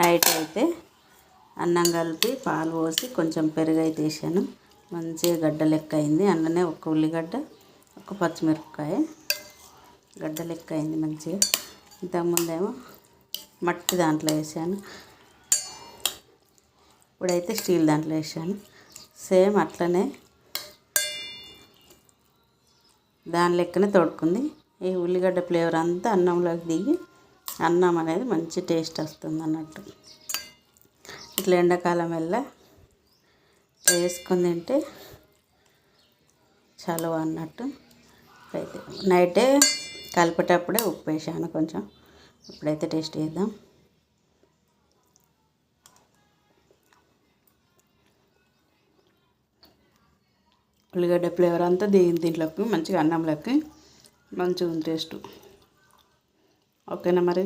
Night అయితే అన్నం కలిపి పాలు పోసి కొంచెం పెరుగు అయితే వేసాను. మంచిగా గడ్డ లెక్క అయింది. అందులోనే ఒక ఉల్లిగడ్డ, ఒక పచ్చిమిరపకాయ గడ్డ లెక్క అయింది మంచిగా. ఇంతకుముందేమో మట్టి దాంట్లో వేసాను, ఇప్పుడైతే స్టీల్ దాంట్లో వేసాను. సేమ్ అట్లనే దాని లెక్కనే తోడుకుంది. ఈ ఉల్లిగడ్డ ఫ్లేవర్ అంతా అన్నంలోకి దిగి అన్నం అనేది మంచి టేస్ట్ వస్తుంది అన్నట్టు. ఇట్లా ఎండాకాలం వెళ్ళ వేసుకొని తింటే చలువ అన్నట్టు. అయితే నైటే కలిపేటప్పుడే ఉప్పు వేసాను కొంచెం. ఇప్పుడైతే టేస్ట్ చేద్దాం. ఉల్లిగడ్డ ఫ్లేవర్ అంతా దీంట్లోకి మంచిగా అన్నంలోకి మంచిగా ఉంది టేస్ట్. ఓకేనా మరి.